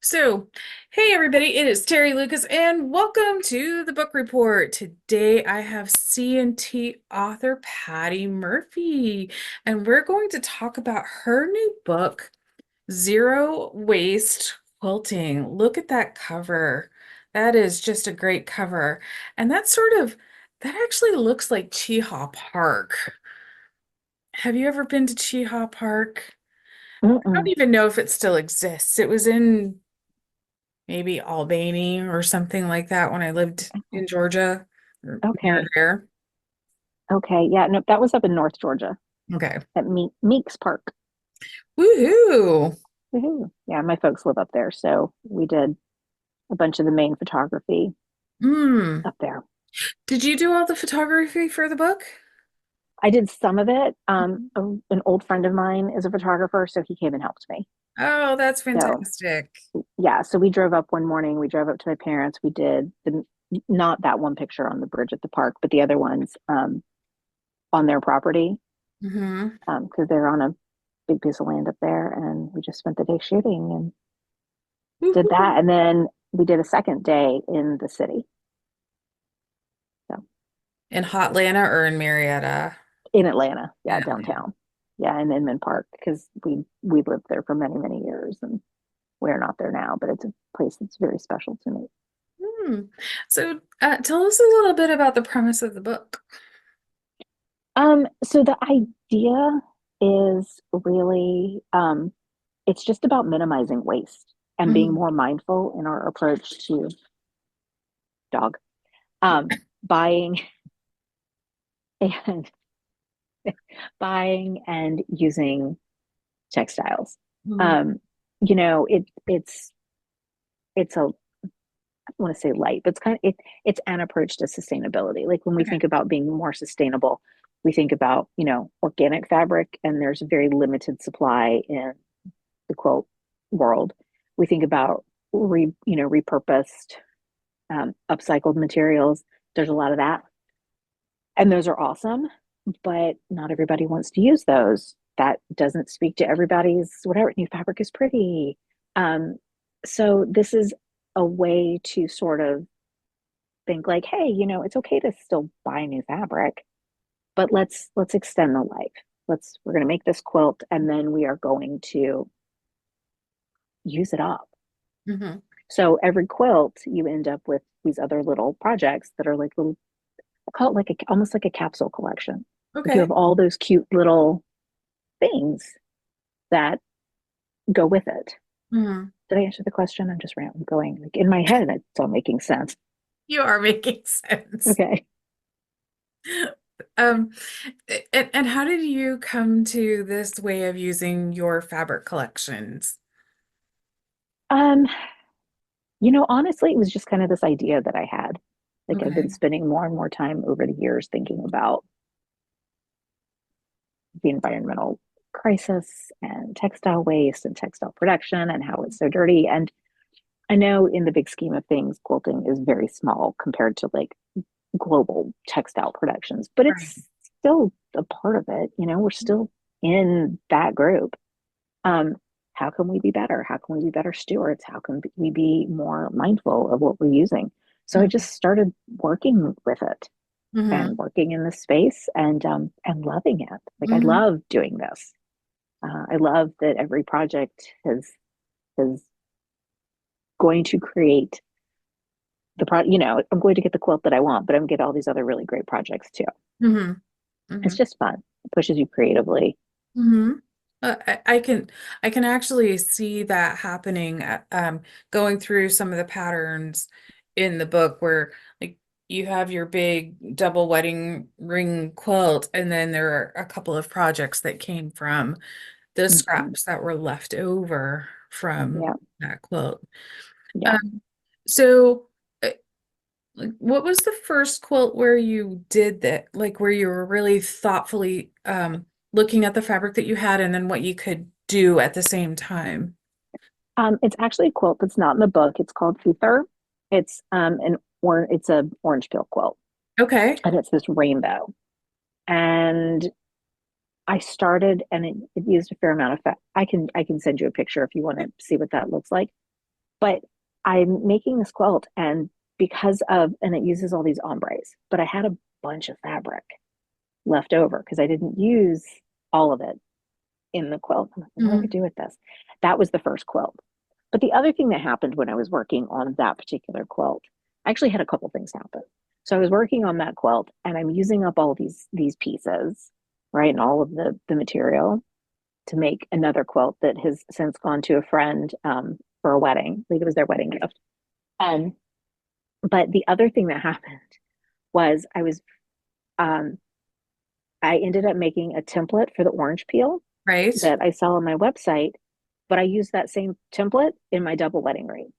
So, hey everybody, it is Terry Lucas, and welcome to the book report. Today I have C&T author Patty Murphy, and we're going to talk about her new book, Zero Waste Quilting. Look at that cover. That is just a great cover. And that actually looks like Cheehaw Park. Have you ever been to Cheehaw Park? I don't Mm-mm. even know if it still exists. It was in maybe Albany or something like that when I lived in Georgia or near Okay. there. Okay. Yeah. No, that was up in North Georgia Okay. at Meeks Park. Woohoo. Woohoo. Yeah, my folks live up there, so we did a bunch of the main photography Hmm. up there. Did you do all the photography for the book? I did some of it. An old friend of mine is a photographer, so he came and helped me. Oh, that's So fantastic. yeah, so we drove up one morning. We drove up to my parents. We did not that one picture on the bridge at the park, but the other ones on their property Hmm. because they're on a big piece of land up there, and we just spent the day shooting and did Woohoo. that. And then we did a second day in the city. So In Hotlanta or in Marietta? in Atlanta, In yeah, Atlanta. downtown. Yeah, in Inman Park because we lived there for many, many years and we're not there now, but it's a place that's very special to me. Hmm. So, tell us a little bit about the premise of the book. So the idea is really it's just about minimizing waste and being Hmm. more mindful in our approach to dog buying and buying and using textiles. Hmm. Um, it's a I don't want to say light, but it's an approach to sustainability. Like when we Okay. think about being more sustainable, we think about, organic fabric, and there's a very limited supply in the quilt world. We think about repurposed, upcycled materials. There's a lot of that, and those are awesome, but not everybody wants to use those. That doesn't speak to everybody's whatever. New fabric is pretty. Um, so this is a way to sort of think like, hey, it's okay to still buy new fabric, but let's extend the life. We're going to make this quilt, and then we are going to use it up. Hmm. So every quilt, you end up with these other little projects that are like little, I call it like almost like a capsule collection. Like you Okay. have all those cute little things that go with it. Hmm. Did I answer the question? I'm just rambling, going like in my head, it's all making sense. You are making sense. Okay. Um, and how did you come to this way of using your fabric collections? Um, honestly, it was just kind of this idea that I had. Like I've been Okay. spending more and more time over the years thinking about the environmental crisis and textile waste and textile production and how it's so dirty. And I know in the big scheme of things, quilting is very small compared to like global textile productions, but Right. it's still a part of it. We're still in that group. Um, how can we be better? How can we be better stewards? How can we be more mindful of what we're using? So I just started working with it Mm-hmm. and working in this space and loving it. Like I Hmm. love doing this. I love that every project is going to create I'm going to get the quilt that I want, but I'm going to get all these other really great projects too. Hmm. It's Hmm. just fun. It pushes you creatively. Hmm. I can actually see that happening, going through some of the patterns in the book where like you have your big double wedding ring quilt, and then there are a couple of projects that came from the Mhm. scraps that were left over from Yeah, that quilt. yeah. Um, so like, what was the first quilt where you did that, like where you were really thoughtfully looking at the fabric that you had and then what you could do at the same time? It's actually a quilt that's not in the book. It's called Ether. It's a orange peel quilt, Okay. and it's this rainbow. And I started, and it used a fair amount of fat. I can send you a picture if you want to see what that looks like. But I'm making this quilt, and and it uses all these ombres, but I had a bunch of fabric left over because I didn't use all of it in the quilt. I'm like, what do I Mhm. do with this? That was the first quilt. But the other thing that happened when I was working on that particular quilt, I actually had a couple things happen. So I was working on that quilt and I'm using up all these pieces, right? And all of the material to make another quilt that has since gone to a friend for a wedding. Like it was their wedding gift. Um, but the other thing that happened was um, I ended up making a template for the orange peel Right? that I sell on my website, but I use that same template in my double wedding ring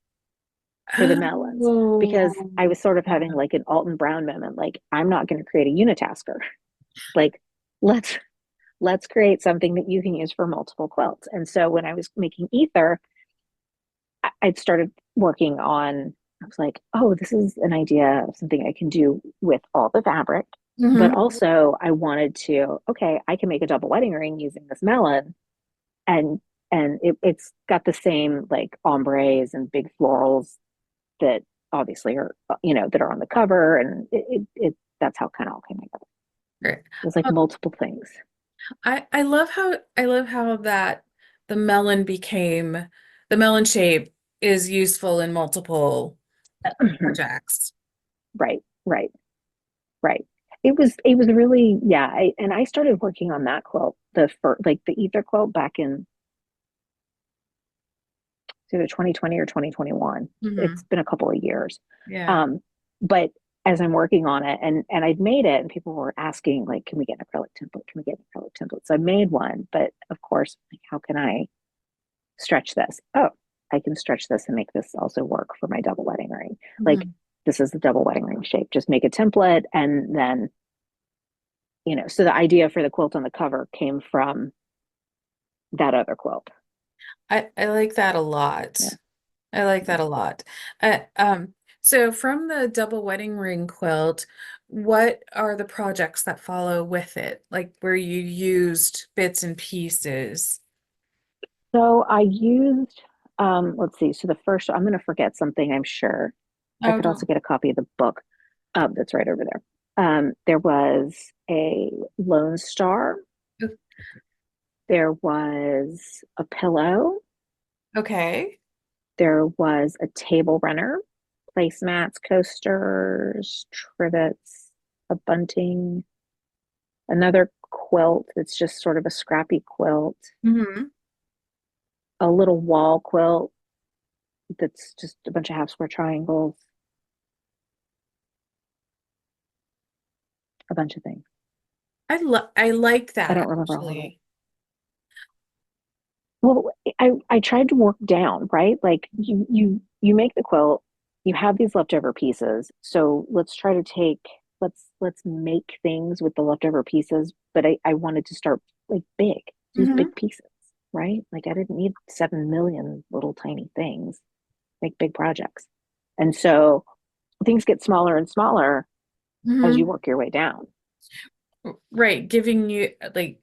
for the melons because Oh, I was sort of having like an Alton Brown moment. Like, I'm not going to create a unitasker. Like, let's let's create something that you can use for multiple quilts. And so when I was making ether, I'd started working on. I was like, oh, this is an idea of something I can do with all the fabric. But hmm. also, I wanted to, okay, I can make a double wedding ring using this melon and it's got the same like ombres and big florals that obviously are that are on the cover and that's how kind of all came together. Right. It was like multiple things. I love how that the melon became the melon shape is useful in multiple projects. Right, right, right. It was really, yeah. I started working on that quilt, the ether quilt, back in either 2020 or 2021. It's Hmm. been a couple of years. Yeah. Um, but as I'm working on it and I'd made it and people were asking, like, can we get an acrylic template? Can we get an acrylic template? So I made one, but of course, like, how can I stretch this? Oh, I can stretch this and make this also work for my double wedding ring. Like, Mhm. this is the double wedding ring shape. Just make a template and then, so the idea for the quilt on the cover came from that other quilt. I like that a Yeah. lot. I like that a lot. Uh, um, so from the double wedding ring quilt, what are the projects that follow with it? Like where you used bits and pieces? So I used, let's see. So the first, I'm going to forget something, I'm sure. I Oh, could also don't. get a copy of the book that's right over there. There was a Lone Star. There was a pillow. Okay. There was a table runner, placemats, coasters, trivets, a bunting, another quilt that's just sort of a scrappy quilt, Hmm. a little wall quilt that's just a bunch of half square triangles, a bunch of things. I like I that don't remember all of it. actually. Well, I tried to work down, right? Like you make the quilt, you have these leftover pieces. So let's make things with the leftover pieces, but I wanted to start like big, these Hmm. big pieces, right? Like I didn't need 7 million little tiny things, make big projects. And so things get smaller and smaller as you Hmm. work your way down. Right, giving you like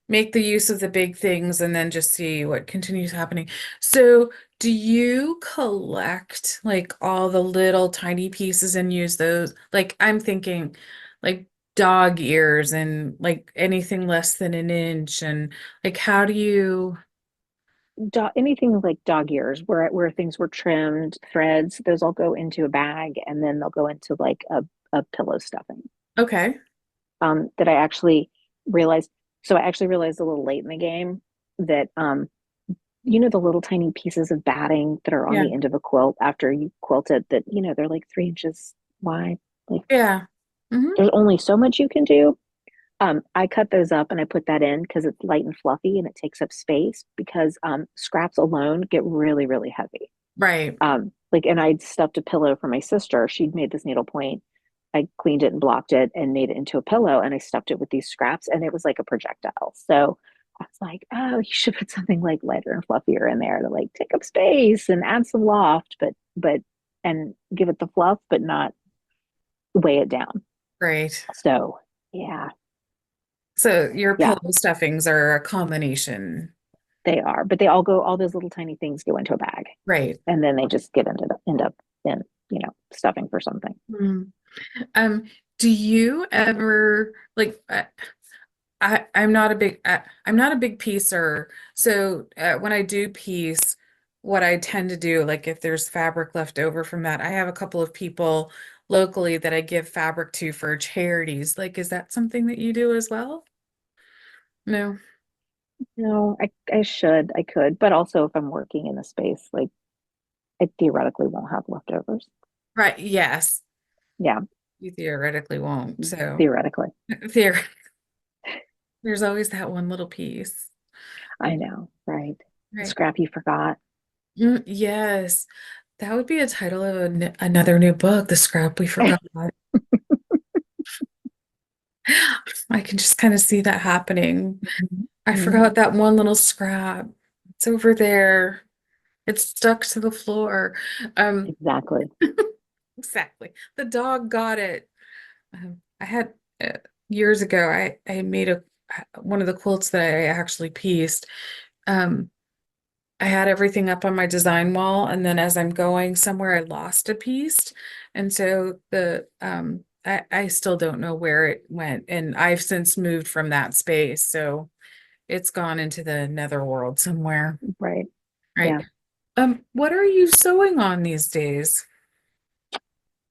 make the use of the big things and then just see what continues happening. So, do you collect like all the little tiny pieces and use those? Like I'm thinking like dog ears and like anything less than an inch and like how do you Anything like dog ears where things were trimmed, threads, those all go into a bag and then they'll go into like a pillow stuffing. Okay. That I actually realized. So I actually realized a little late in the game that the little tiny pieces of batting that are on Yeah. the end of a quilt after you quilt it, that they're like 3 inches wide. Like, Yeah. Hmm. there's only so much you can do. I cut those up and I put that in because it's light and fluffy and it takes up space because scraps alone get really, really heavy. Right. And I'd stuffed a pillow for my sister. She'd made this needlepoint. I cleaned it and blocked it and made it into a pillow and I stuffed it with these scraps and it was like a projectile. So I was like, oh, you should put something like lighter and fluffier in there to like take up space and add some loft, but and give it the fluff, but not weigh it down. Great. So yeah, So your yeah. pillow stuffings are a combination. They are, but they all go, all those little tiny things go into a bag Right. and then they just end up in, stuffing for something. Mm. Um, do you ever like I'm not a big piecer. So when I do piece, what I tend to do, like if there's fabric left over from that, I have a couple of people locally that I give fabric to for charities. Like, is that something that you do as well? No. No, I could, but also if I'm working in a space, like I theoretically won't have leftovers. Right. Yes. Yeah, You theoretically won't. So theoretically. there, there's always that one little piece. I know, right? The Right. scrap you forgot. Yes. That would be a title of another new book, The Scrap We Forgot. I can just kind of see that happening. I Mhm. forgot that one little scrap. It's over there. It's stuck to the floor. Um, Exactly. exactly. The dog got it. I had years ago, I made a one of the quilts that I actually pieced. Um, I had everything up on my design wall, and then as I'm going somewhere, I lost a piece. And so I still don't know where it went. And I've since moved from that space. So it's gone into the netherworld somewhere. Right. Right. Yeah. What are you sewing on these days?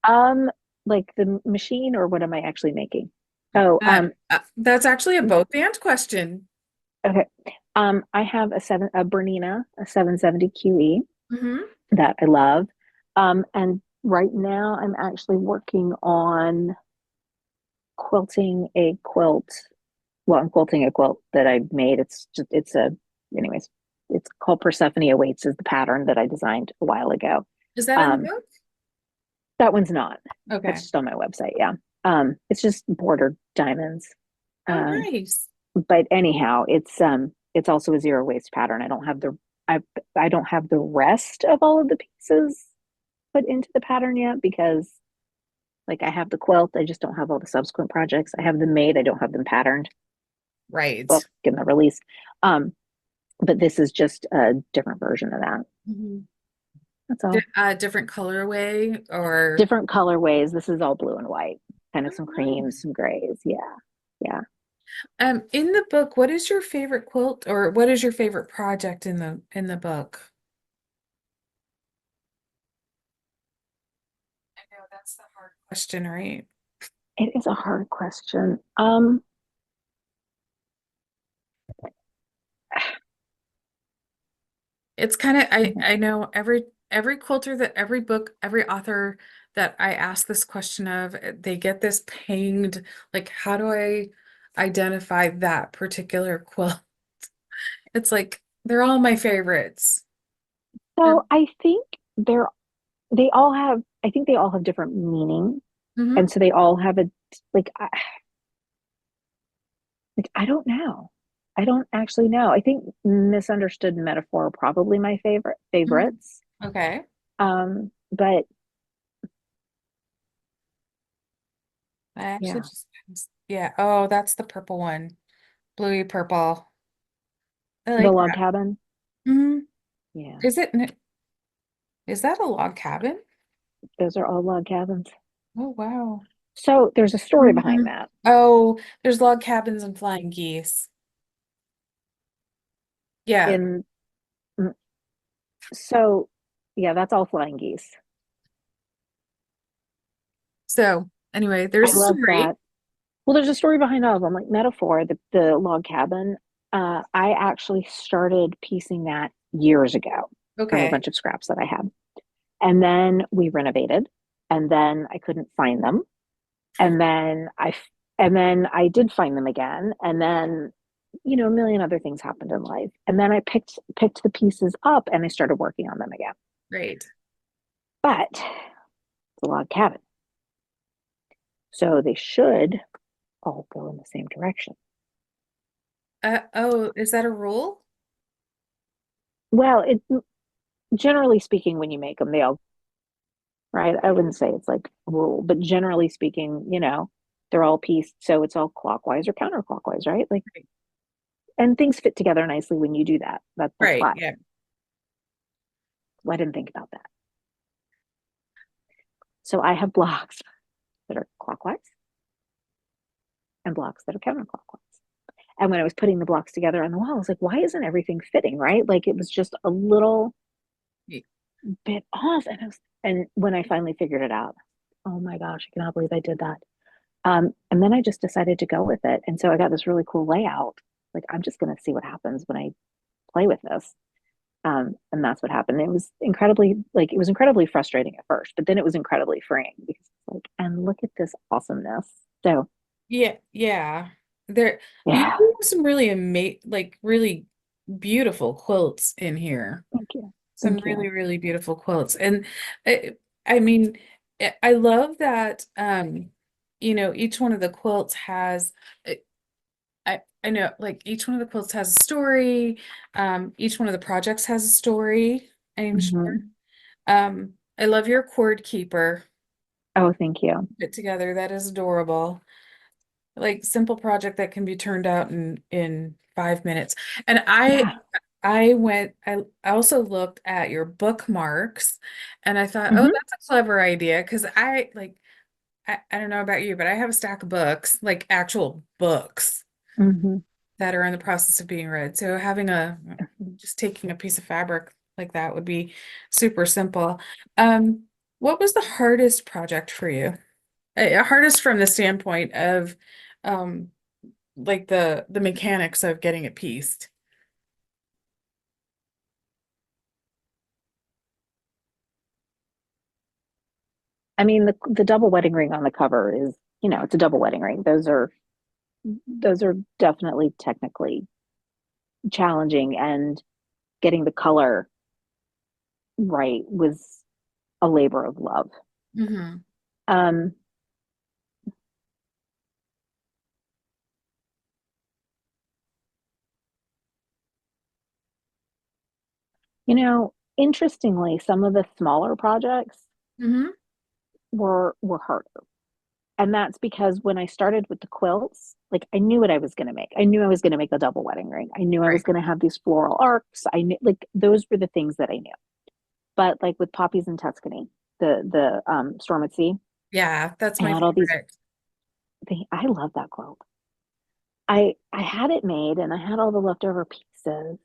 Um, like the machine or what am I actually making? Oh, That's actually a both and question. okay. I have a Bernina, a 770 QE Hmm. that I love. And right now I'm actually working on quilting a quilt. Well, I'm quilting a quilt that I made. Anyways, it's called Persephone Awaits is the pattern that I designed a while ago. Is that in the Um, book? that one's not. Okay. That's just on my website. Yeah. It's just bordered diamonds. Oh, Um, nice. but anyhow, it's also a zero waste pattern. I I don't have the rest of all of the pieces put into the pattern yet because like I have the quilt, I just don't have all the subsequent projects. I have them made, I don't have them patterned. Right. Well, getting the release. Um, but this is just a different version of that. Mhm. That's all. Different colorway or Different colorways. This is all blue and white, kind of oh, some creams, nice. some grays. Yeah. Yeah. In the book, what is your favorite quilt or what is your favorite project in the book? I know that's the hard question, right? It is a hard question. It's kind of I know every quilter that every book, every author that I ask this question of, they get this pinged, like, how do I identify that particular quilt? It's like they're all my favorites. so And I think they're they all have I think they all have different meaning. mhm. And so they all have a like I don't know. I don't actually know. I think misunderstood metaphor are probably my Mhm. favorites. Okay. But I actually yeah, just yeah. Oh, that's the purple one. Bluey purple. I the like log that. cabin. Hmm. Yeah, Is it is that a log cabin? those are all log cabins. Oh wow. So there's a story behind Mhm. that. Oh, there's log cabins and flying geese. Yeah. In mm, so yeah, that's all flying geese. So anyway, I there's a love story. that. Well, there's a story behind all of them. Like metaphor, the log cabin. I actually started piecing that years ago from a Okay. bunch of scraps that I had. And then we renovated, and then I couldn't find them. And then I did find them again, and then a million other things happened in life. And then I picked the pieces up and I started working on them again. Great. But it's a log cabin. So they should all go in the same direction. Oh, is that a rule? Well, it generally speaking, when you make them, they all right. I wouldn't say it's like a rule, but generally speaking, they're all pieced, so it's all clockwise or counterclockwise, right? Like and things fit together nicely when you do that. That's Right. why. Yeah. Well, I didn't think about that. So I have blocks that are clockwise and blocks that are counterclockwise. And when I was putting the blocks together on the wall, I was like, why isn't everything fitting, right? Like it was just a little Y- bit off. And when I finally figured it out, oh my gosh, I cannot believe I did that. And then I just decided to go with it. And so I got this really cool layout. Like I'm just going to see what happens when I play with this. And that's what happened. It was incredibly frustrating at first, but then it was incredibly freeing because it's like, and look at this awesomeness. So Yeah. Yeah. There, you yeah, do have some really like really beautiful quilts in here. thank you. Some Thank you. really, really beautiful quilts. And I mean, I love that each one of the quilts has I know like each one of the quilts has a story. Each one of the projects has a story, I'm sure. Hmm. I love your cord keeper Oh, thank you. put together. That is adorable. Like simple project that can be turned out in 5 minutes. And Yeah. I also looked at your bookmarks and I thought, oh, Hmm. that's a clever idea. Because I don't know about you, but I have a stack of books, like actual books Hmm. that are in the process of being read. So just taking a piece of fabric like that would be super simple. Um, what was the hardest project for you? Hardest from the standpoint of um like the mechanics of getting it pieced. I mean, the double wedding ring on the cover is, it's a double wedding ring. Those are definitely technically challenging, and getting the color right was a labor of love. Hmm. Um, Interestingly, some of the smaller projects Hmm. were harder. And that's because when I started with the quilts, like I knew what I was going to make. I knew I was going to make a double wedding ring. I knew I was Right. going to have these floral arcs. I knew like those were the things that I knew. But like with Poppies in Tuscany, the Storm at Sea, Yeah, that's I my had all these. favorite. I love that quilt. I had it made and I had all the leftover pieces.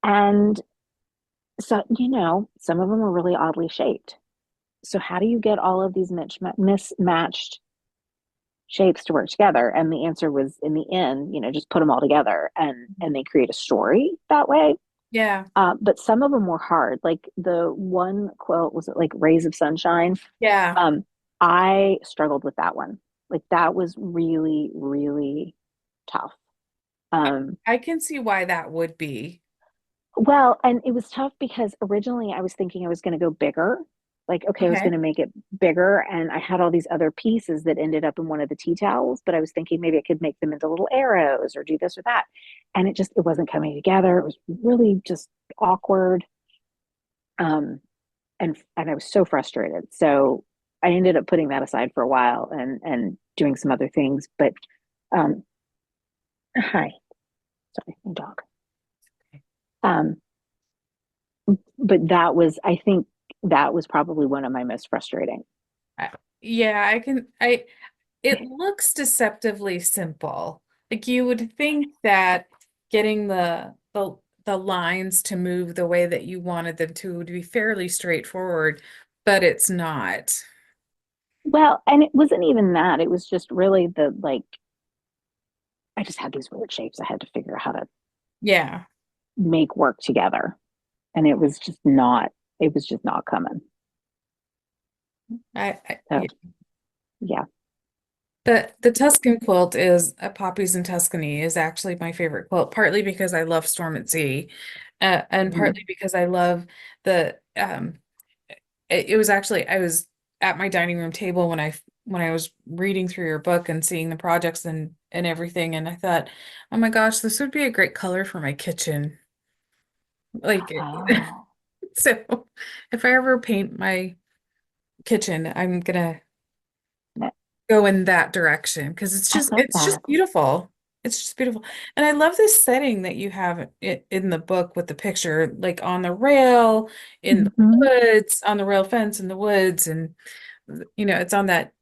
And so, some of them were really oddly shaped. So how do you get all of these mismatched shapes to work together? And the answer was in the end, just put them all together and they create a story that way. Yeah. But some of them were hard. Like the one quilt was like Rays of Sunshine. Yeah. Um, I struggled with that one. Like that was really, really tough. I, Um, I can see why that would be. well, and it was tough because originally I was thinking I was going to go bigger. Like, okay, I was going Okay. to make it bigger, and I had all these other pieces that ended up in one of the tea towels, but I was thinking maybe I could make them into little arrows or do this or that. And it wasn't coming together. It was really just awkward. Um, and I was so frustrated. So I ended up putting that aside for a while and doing some other things. But um, hi, sorry, my dog. Um, but I think that was probably one of my most frustrating. I, yeah, it looks deceptively simple. Like you would think that getting the lines to move the way that you wanted them to would be fairly straightforward, but it's not. Well, and it wasn't even that. It was just really I just had these weird shapes I had to figure out how to Yeah. make work together. And it was just not coming. So, Yeah. yeah. The Tuscan quilt is Poppies in Tuscany is actually my favorite quilt, partly because I love Storm at Sea, and Mhm. partly because I love the it was actually I was at my dining room table when I was reading through your book and seeing the projects and everything, and I thought, oh my gosh, this would be a great color for my kitchen. Like Oh, so if I ever paint my kitchen, I'm gonna I go in that direction because love it's that. just beautiful. It's just beautiful. And I love this setting that you have in the book with the picture, like on the rail, in the Hmm. woods, on the rail fence in the woods, and it's on that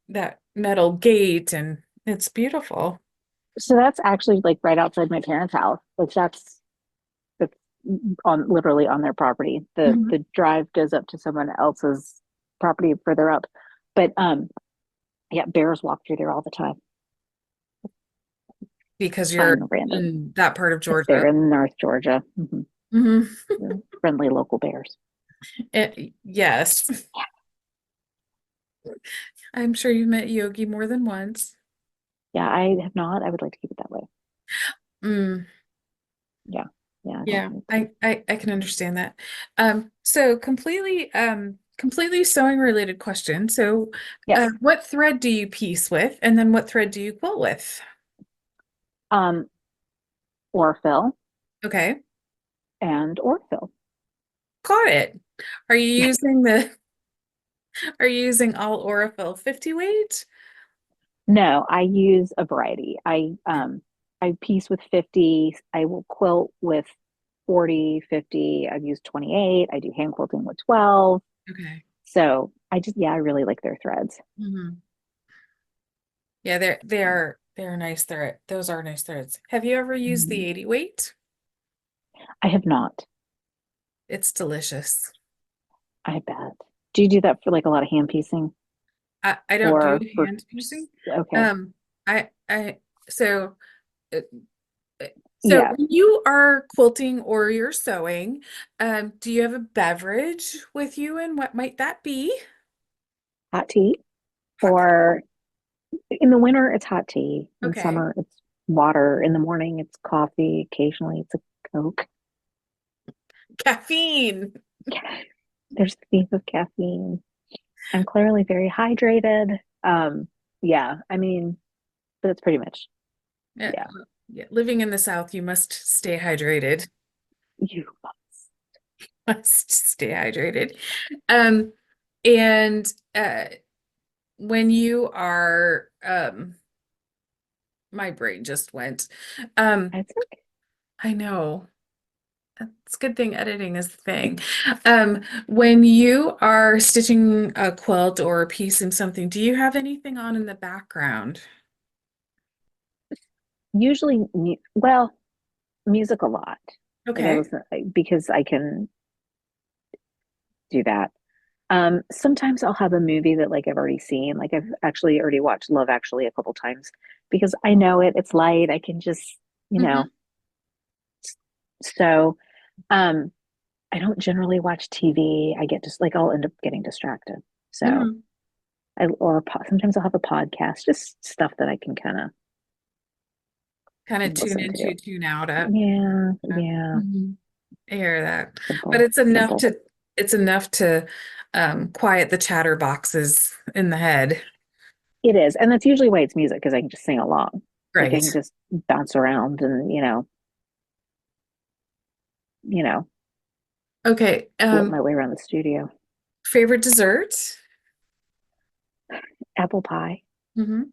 metal gate, and it's beautiful. So that's actually like right outside my parents' house. Like that's on literally on their property. The Mhm. the drive goes up to someone else's property further up. But yeah, bears walk through there all the time. Because you're Kind of random. in that part of Because they're Georgia. in North Georgia. Hmm. Hmm. Friendly local bears. Yes, I'm sure you've met Yogi more than once. Yeah, I have not. I would like to keep it that way. Mm, Yeah. Yeah, I don't yeah, think. I can understand that. So completely sewing related question. So, Yes. what thread do you piece with, and then what thread do you quilt with? Um, Orphill Okay, and Orphill. got it. Are you using the Are you using all Aurifil 50 weight? No, I use a variety. I piece with 50. I will quilt with 40, 50. I've used 28. I do hand quilting with 12. Okay. So I just, yeah, I really like their threads. Hmm. Yeah, they're nice thread. Those are nice threads. Have you ever used the Mhm. 80 weight? I have not. It's delicious. I bet. Do you do that for like a lot of hand piecing I don't do or for, hand piecing. okay. Um, I so uh, so Yeah. when you are quilting or you're sewing, do you have a beverage with you, and what might that be? Hot tea Hot or in the winter, it's hot tea. In Okay. summer, it's water. In the morning, it's coffee. Occasionally, it's a Coke. Caffeine. Yeah. There's the thief of caffeine. I'm clearly very hydrated. Yeah, I mean, but that's pretty much, Yeah, yeah. yeah. Living in the South, you must stay hydrated. You, Must stay hydrated. Um, and when you are my brain just went. Um, it's like, I know. It's a good thing editing is the thing. When you are stitching a quilt or piecing something, do you have anything on in the background? usually, well, music a lot. Like I Okay. listen because I can do that. Sometimes I'll have a movie that like I've already seen. Like I've actually already watched Love Actually a couple times because I know it. It's light. I can just, you Hmm. know. So, um, I don't generally watch TV. I get just like I'll end up getting distracted. So Hmm. sometimes I'll have a podcast, just stuff that I can kind of Kind of tune listen to. into, tune out at. Yeah, Yeah. yeah. Mhm. I hear that. But Simple, simple. it's enough to quiet the chatter boxes in the head. It is. And that's usually why it's music, because I can just sing along. Like I Right. can just bounce around and, you know, Okay. float my way around the studio. Favorite dessert? Apple pie. Hmm.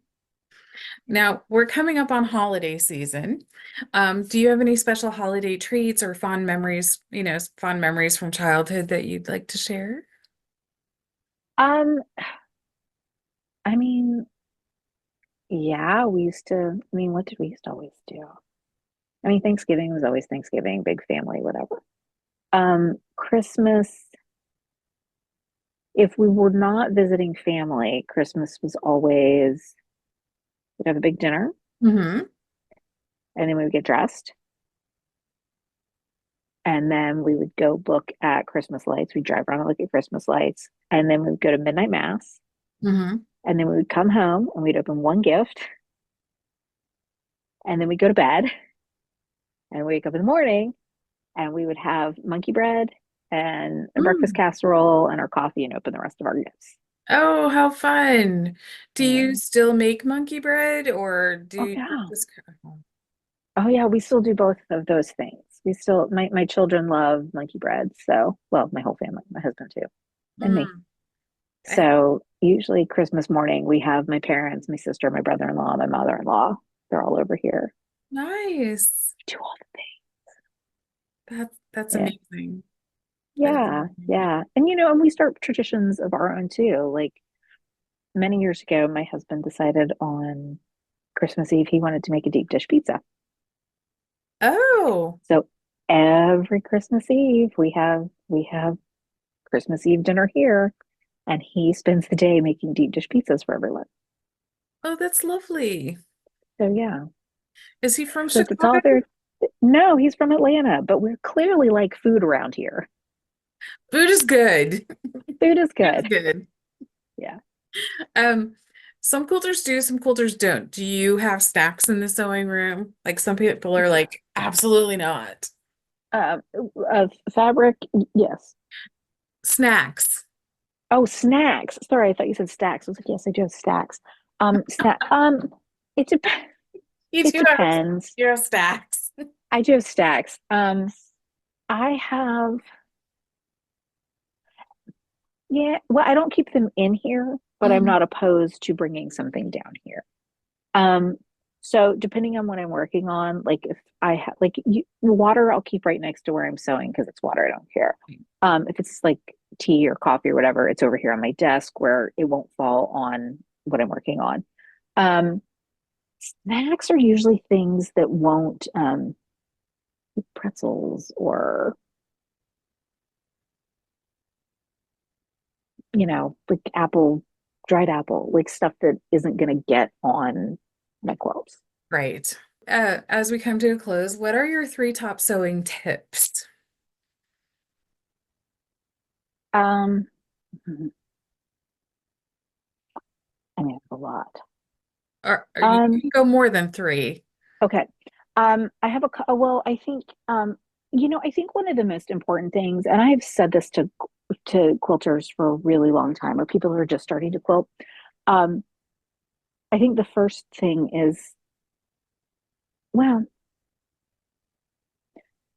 Now we're coming up on holiday season. Do you have any special holiday treats or fond memories from childhood that you'd like to share? Um, I mean, yeah, what did we used to always do? I mean, Thanksgiving was always Thanksgiving, big family, whatever. Christmas, if we were not visiting family, Christmas was always, we'd have a big dinner Hmm. and then we would get dressed. And then we would go look at Christmas lights. We'd drive around and look at Christmas lights. And then we would go to midnight mass. Hmm. And then we would come home and we'd open one gift. And then we'd go to bed and wake up in the morning and we would have monkey bread and a breakfast Mm. casserole and our coffee and open the rest of our gifts. Oh, how fun. Do you Yeah. still make monkey bread, or do Oh you yeah. just Oh yeah, we still do both of those things. We still my children love monkey bread, so well, my whole family, my husband too, and me. Mm. I- So usually Christmas morning we have my parents, my sister, my brother-in-law, my mother-in-law. They're all over here. Nice. Do all the That's things. amazing. That is Yeah, amazing. yeah. And and we start traditions of our own too. Like many years ago, my husband decided on Christmas Eve he wanted to make a deep dish pizza. Oh, So every Christmas Eve we have Christmas Eve dinner here, and he spends the day making deep dish pizzas for everyone. oh, that's lovely. So yeah. Is he from So it's Chicago? all very no, he's from Atlanta, but we're clearly like food around here. Food is good. Food is Food is good. good. Yeah. Um, some quilters do, some quilters don't. Do you have snacks in the sewing room? Like some people are like, absolutely not. Uh, Fabric, yes. Snacks. Oh, snacks. Sorry, I thought you said stacks. I was like, yes, I do have stacks. Snack. It depends. You It do have depends. you have stacks. I do have stacks. I have, yeah. Well, I don't keep them in here, but I'm Mhm. not opposed to bringing something down here. Um, so depending on what I'm working on, like if I have water, I'll keep right next to where I'm sewing because it's water. I don't care. If it's like tea or coffee or whatever, it's over here on my desk where it won't fall on what I'm working on. Um, Snacks are usually things that won't, pretzels or, like dried apple, like stuff that isn't going to get on my clothes. Right. As we come to a close, what are your three top sewing tips? Um, I mean, a lot. Or you Um, can go more than three. okay. I have well, I think, I think one of the most important things, and I've said this to quilters for a really long time, or people who are just starting to quilt. Um, I think the first thing is, well,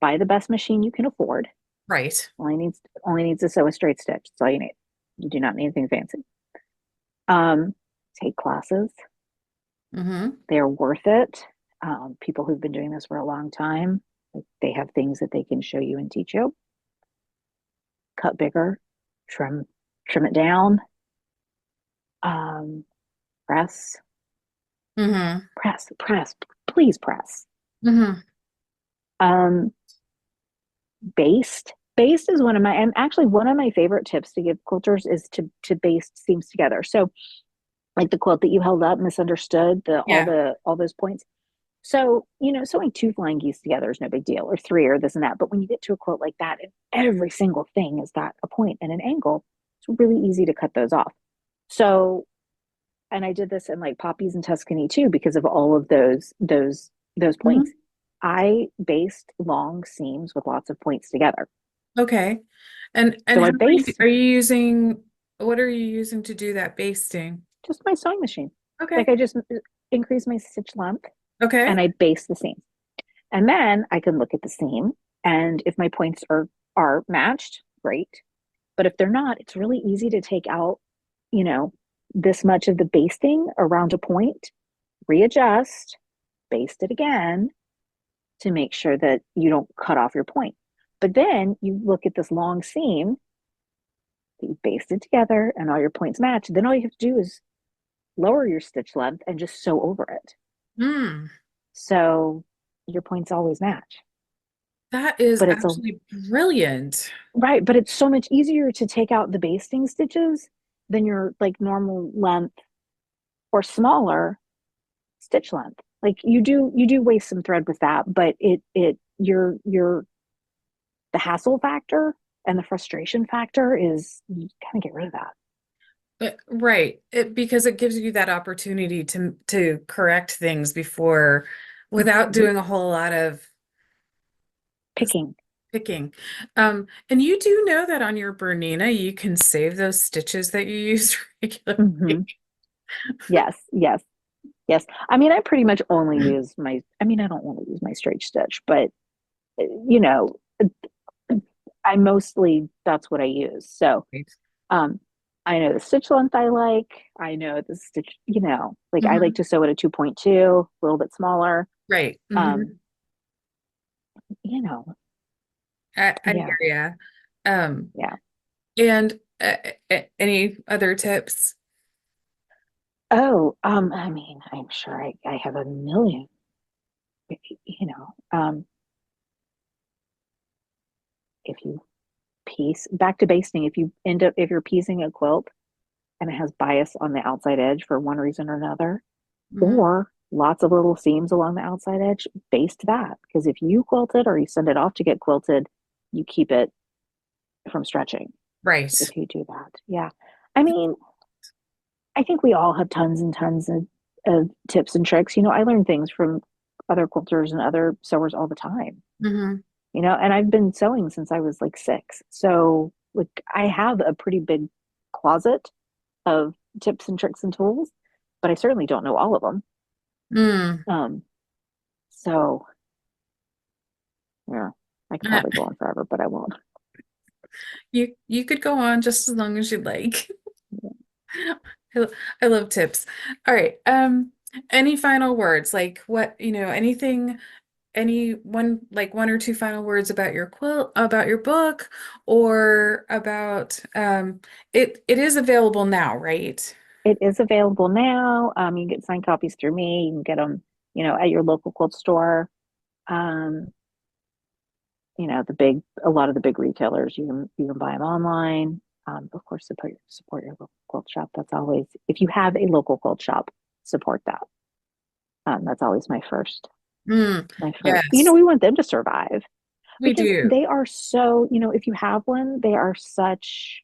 buy the best machine you can afford. Right. Only needs to sew a straight stitch. That's all you need. You do not need anything fancy. Um, Take classes. Mm-hmm. They're worth it. People who've been doing this for a long time, like, they have things that they can show you and teach you. Cut bigger, trim trim it down. Um, press, Mm-hmm. press, please press. Mm-hmm. Um, Baste is and actually one of my favorite tips to give quilters is to baste seams together. So like the quilt that you held up, misunderstood, Yeah. all those points. So, sewing two flying geese together is no big deal, or three, or this and that. But when you get to a quilt like that, and every single thing has got a point and an angle, it's really easy to cut those off. So, and I did this in like poppies and Tuscany too, because of all of those points. Mhm. I based long seams with lots of points together. Okay. And So how I are based you using what are you using to do that basting? just my sewing machine. Like Okay. I just increase my stitch length Okay. and I base the seams. And then I can look at the seam, and if my points are matched, great. But if they're not, it's really easy to take out, you know, this much of the basting around a point, readjust, baste it again to make sure that you don't cut off your point. But then you look at this long seam that you basted together and all your points match. Then all you have to do is lower your stitch length and just sew over it. Hmm. So your points always match. That is But it's a actually brilliant. Right, but it's so much easier to take out the basting stitches than your like normal length or smaller stitch length. Like you do waste some thread with that, but your the hassle factor and the frustration factor is you kind of get rid of that. Right. Because it gives you that opportunity to correct things before without Mhm. doing a whole lot of Picking. picking. And you do know that on your Bernina, you can save those stitches that you use regularly. Hmm. Yes, yes, yes. I mean, I pretty much only use I mean, I don't want to use my straight stitch, but you know, I mostly that's what I use. So Right. Um, I know the stitch length I like. I know the stitch, like I like Mhm. to sew at a 2.2, a little bit smaller. Right. Um, you know, I yeah, hear ya. Um, yeah. and any other tips? Oh, I mean, I'm sure I have a million, you know, if you back to basting, if you end up, if you're piecing a quilt and it has bias on the outside edge for one reason or another, Mhm. or lots of little seams along the outside edge, baste that. Because if you quilt it or you send it off to get quilted, you keep it from stretching Right. if you do that. Yeah. I mean, I think we all have tons and tons of tips and tricks. I learn things from other quilters and other sewers all the time, Hmm. and I've been sewing since I was like 6. So, like, I have a pretty big closet of tips and tricks and tools, but I certainly don't know all of them. Mm. Um, so yeah, I could probably go on forever, but I won't. You could go on just as long as you'd like. I, I love tips. All right. Any final words? Like what, anything, any one, like one or two final words about your quilt, about your book, or about it is available now, right? It is available now. You can get signed copies through me. You can get them, at your local quilt store. Um, a lot of the big retailers, you can buy them online. Of course, support your local quilt shop. That's always, if you have a local quilt shop, support that. That's always Mm, my first. yes, We want them to survive we because do. they are so. If you have one, they are such.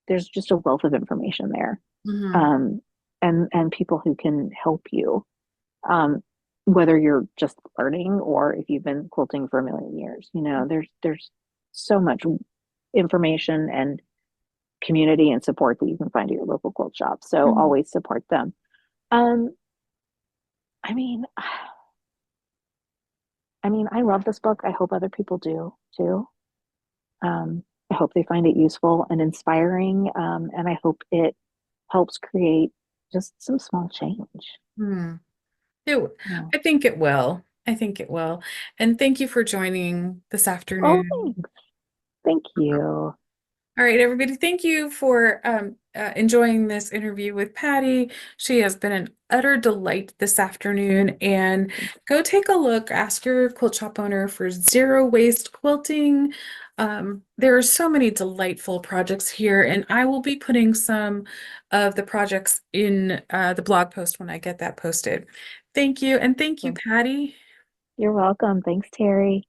There's just a wealth of information there, Hmm. um, and people who can help you, um, whether you're just learning or if you've been quilting for a million years. There's so much information and community and support that you can find at your local quilt shop. So Mhm. always support them. Um, I mean, I love this book. I hope other people do too. I hope they find it useful and inspiring, and I hope it helps create just some small change. Hmm. Yeah. I think it will. I think it will. And thank you for joining this Oh, afternoon. thanks. Thank you. All right, everybody, thank you for enjoying this interview with Patty. She has been an utter delight this afternoon. And go take a look, ask your quilt shop owner for Zero Waste Quilting. There are so many delightful projects here, and I will be putting some of the projects in the blog post when I get that posted. Thank you, and thank you, Well, Patty. you're welcome. Thanks, Terry.